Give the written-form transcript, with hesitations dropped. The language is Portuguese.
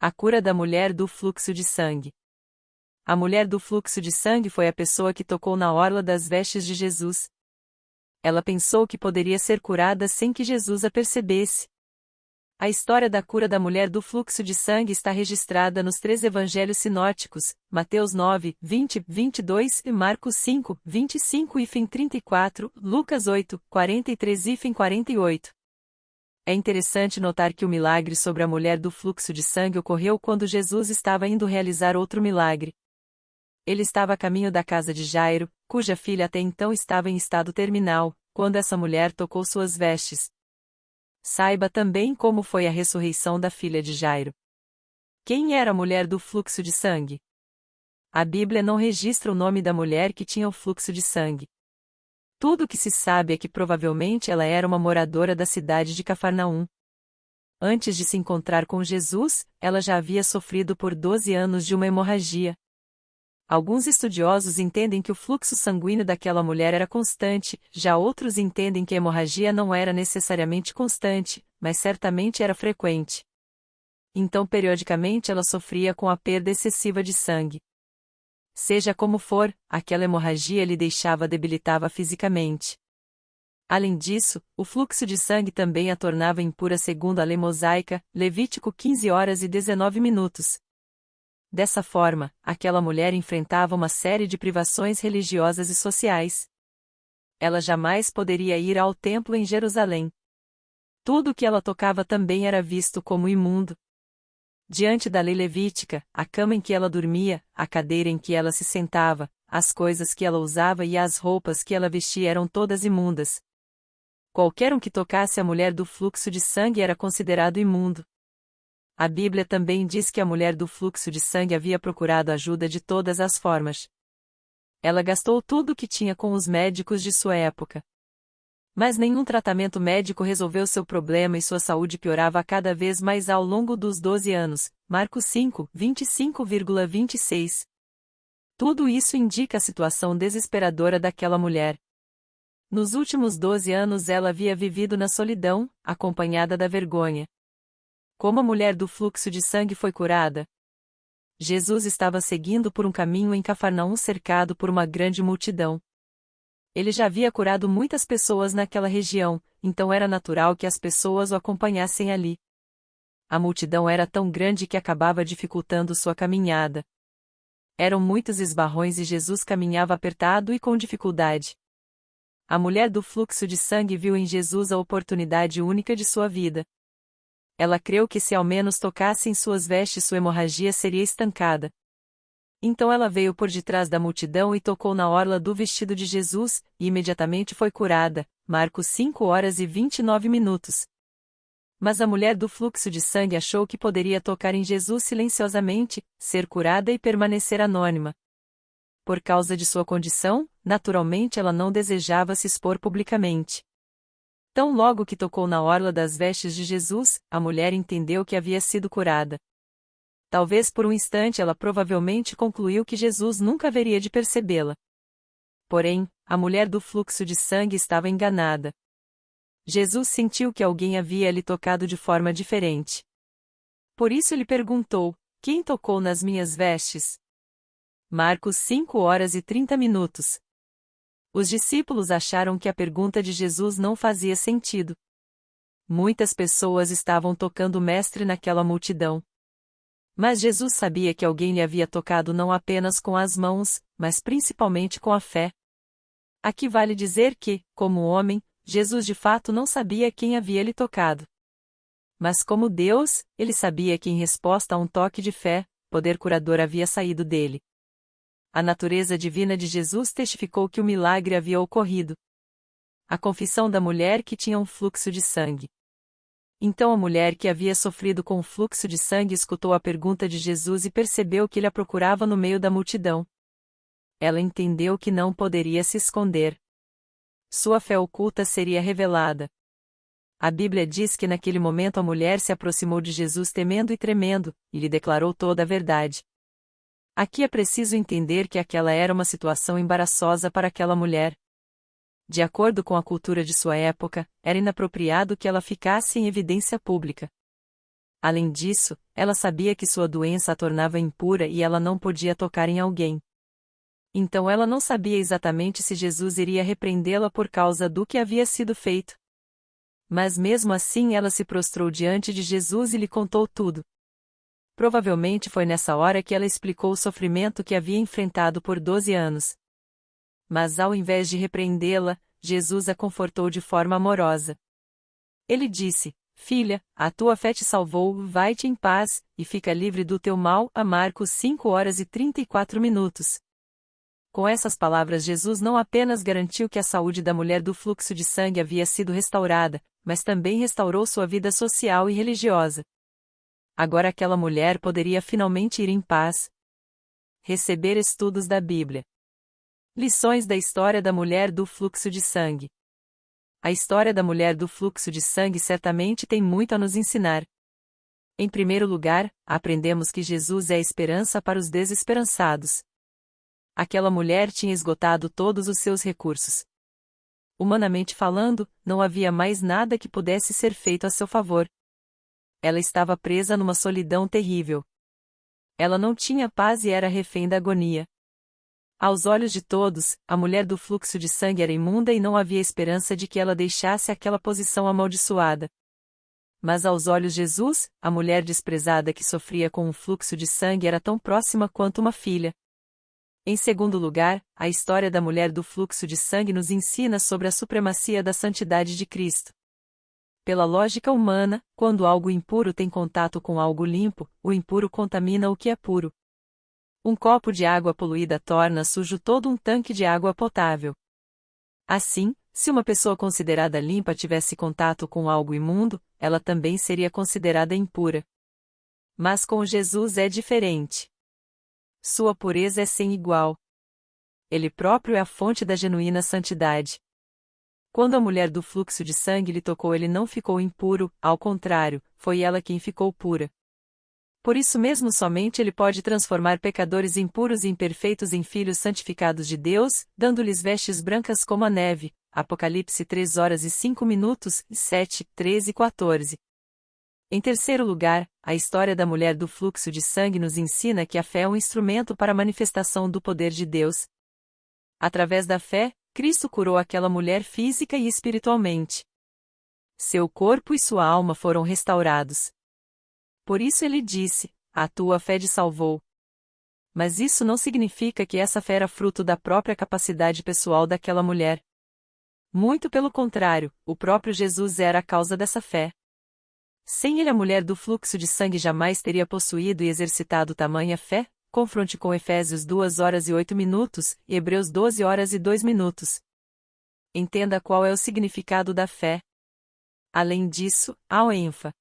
A cura da mulher do fluxo de sangue. A mulher do fluxo de sangue foi a pessoa que tocou na orla das vestes de Jesus. Ela pensou que poderia ser curada sem que Jesus a percebesse. A história da cura da mulher do fluxo de sangue está registrada nos 3 evangelhos sinóticos, Mateus 9, 20, 22 e Marcos 5, 25 e 34, Lucas 8, 43 e 48. É interessante notar que o milagre sobre a mulher do fluxo de sangue ocorreu quando Jesus estava indo realizar outro milagre. Ele estava a caminho da casa de Jairo, cuja filha até então estava em estado terminal, quando essa mulher tocou suas vestes. Saiba também como foi a ressurreição da filha de Jairo. Quem era a mulher do fluxo de sangue? A Bíblia não registra o nome da mulher que tinha o fluxo de sangue. Tudo o que se sabe é que provavelmente ela era uma moradora da cidade de Cafarnaum. Antes de se encontrar com Jesus, ela já havia sofrido por 12 anos de uma hemorragia. Alguns estudiosos entendem que o fluxo sanguíneo daquela mulher era constante, já outros entendem que a hemorragia não era necessariamente constante, mas certamente era frequente. Então, periodicamente ela sofria com a perda excessiva de sangue. Seja como for, aquela hemorragia lhe debilitava fisicamente. Além disso, o fluxo de sangue também a tornava impura segundo a lei mosaica, Levítico 15 horas e 19 minutos. Dessa forma, aquela mulher enfrentava uma série de privações religiosas e sociais. Ela jamais poderia ir ao templo em Jerusalém. Tudo o que ela tocava também era visto como imundo. Diante da lei levítica, a cama em que ela dormia, a cadeira em que ela se sentava, as coisas que ela usava e as roupas que ela vestia eram todas imundas. Qualquer um que tocasse a mulher do fluxo de sangue era considerado imundo. A Bíblia também diz que a mulher do fluxo de sangue havia procurado ajuda de todas as formas. Ela gastou tudo o que tinha com os médicos de sua época. Mas nenhum tratamento médico resolveu seu problema e sua saúde piorava cada vez mais ao longo dos 12 anos. Marcos 5, 25,26. Tudo isso indica a situação desesperadora daquela mulher. Nos últimos 12 anos ela havia vivido na solidão, acompanhada da vergonha. Como a mulher do fluxo de sangue foi curada? Jesus estava seguindo por um caminho em Cafarnaum cercado por uma grande multidão. Ele já havia curado muitas pessoas naquela região, então era natural que as pessoas o acompanhassem ali. A multidão era tão grande que acabava dificultando sua caminhada. Eram muitos esbarrões e Jesus caminhava apertado e com dificuldade. A mulher do fluxo de sangue viu em Jesus a oportunidade única de sua vida. Ela creu que se ao menos tocasse em suas vestes sua hemorragia seria estancada. Então ela veio por detrás da multidão e tocou na orla do vestido de Jesus, e imediatamente foi curada. Marcos 5 horas e 29 minutos. Mas a mulher do fluxo de sangue achou que poderia tocar em Jesus silenciosamente, ser curada e permanecer anônima. Por causa de sua condição, naturalmente ela não desejava se expor publicamente. Tão logo que tocou na orla das vestes de Jesus, a mulher entendeu que havia sido curada. Talvez por um instante ela provavelmente concluiu que Jesus nunca haveria de percebê-la. Porém, a mulher do fluxo de sangue estava enganada. Jesus sentiu que alguém havia lhe tocado de forma diferente. Por isso ele perguntou: quem tocou nas minhas vestes? Marcos 5 horas e 30 minutos. Os discípulos acharam que a pergunta de Jesus não fazia sentido. Muitas pessoas estavam tocando o Mestre naquela multidão. Mas Jesus sabia que alguém lhe havia tocado não apenas com as mãos, mas principalmente com a fé. Aqui vale dizer que, como homem, Jesus de fato não sabia quem havia lhe tocado. Mas como Deus, ele sabia que em resposta a um toque de fé, poder curador havia saído dele. A natureza divina de Jesus testificou que o milagre havia ocorrido. A confissão da mulher que tinha um fluxo de sangue. Então a mulher que havia sofrido com o fluxo de sangue escutou a pergunta de Jesus e percebeu que ele a procurava no meio da multidão. Ela entendeu que não poderia se esconder. Sua fé oculta seria revelada. A Bíblia diz que naquele momento a mulher se aproximou de Jesus temendo e tremendo, e lhe declarou toda a verdade. Aqui é preciso entender que aquela era uma situação embaraçosa para aquela mulher. De acordo com a cultura de sua época, era inapropriado que ela ficasse em evidência pública. Além disso, ela sabia que sua doença a tornava impura e ela não podia tocar em alguém. Então ela não sabia exatamente se Jesus iria repreendê-la por causa do que havia sido feito. Mas mesmo assim ela se prostrou diante de Jesus e lhe contou tudo. Provavelmente foi nessa hora que ela explicou o sofrimento que havia enfrentado por 12 anos. Mas ao invés de repreendê-la, Jesus a confortou de forma amorosa. Ele disse: Filha, a tua fé te salvou, vai-te em paz, e fica livre do teu mal. A Marcos 5:34. Com essas palavras Jesus não apenas garantiu que a saúde da mulher do fluxo de sangue havia sido restaurada, mas também restaurou sua vida social e religiosa. Agora aquela mulher poderia finalmente ir em paz. Receber estudos da Bíblia. Lições da história da mulher do fluxo de sangue. A história da mulher do fluxo de sangue certamente tem muito a nos ensinar. Em primeiro lugar, aprendemos que Jesus é a esperança para os desesperançados. Aquela mulher tinha esgotado todos os seus recursos. Humanamente falando, não havia mais nada que pudesse ser feito a seu favor. Ela estava presa numa solidão terrível. Ela não tinha paz e era refém da agonia. Aos olhos de todos, a mulher do fluxo de sangue era imunda e não havia esperança de que ela deixasse aquela posição amaldiçoada. Mas aos olhos de Jesus, a mulher desprezada que sofria com um fluxo de sangue era tão próxima quanto uma filha. Em segundo lugar, a história da mulher do fluxo de sangue nos ensina sobre a supremacia da santidade de Cristo. Pela lógica humana, quando algo impuro tem contato com algo limpo, o impuro contamina o que é puro. Um copo de água poluída torna sujo todo um tanque de água potável. Assim, se uma pessoa considerada limpa tivesse contato com algo imundo, ela também seria considerada impura. Mas com Jesus é diferente. Sua pureza é sem igual. Ele próprio é a fonte da genuína santidade. Quando a mulher do fluxo de sangue lhe tocou, ele não ficou impuro, ao contrário, foi ela quem ficou pura. Por isso mesmo somente ele pode transformar pecadores impuros e imperfeitos em filhos santificados de Deus, dando-lhes vestes brancas como a neve. Apocalipse 3:05, 7, 13 e 14. Em terceiro lugar, a história da mulher do fluxo de sangue nos ensina que a fé é um instrumento para a manifestação do poder de Deus. Através da fé, Cristo curou aquela mulher física e espiritualmente. Seu corpo e sua alma foram restaurados. Por isso ele disse: a tua fé te salvou. Mas isso não significa que essa fé era fruto da própria capacidade pessoal daquela mulher. Muito pelo contrário, o próprio Jesus era a causa dessa fé. Sem ele, a mulher do fluxo de sangue jamais teria possuído e exercitado tamanha fé. Confronte com Efésios 2:08 e Hebreus 12:2. Entenda qual é o significado da fé. Além disso, há o ênfase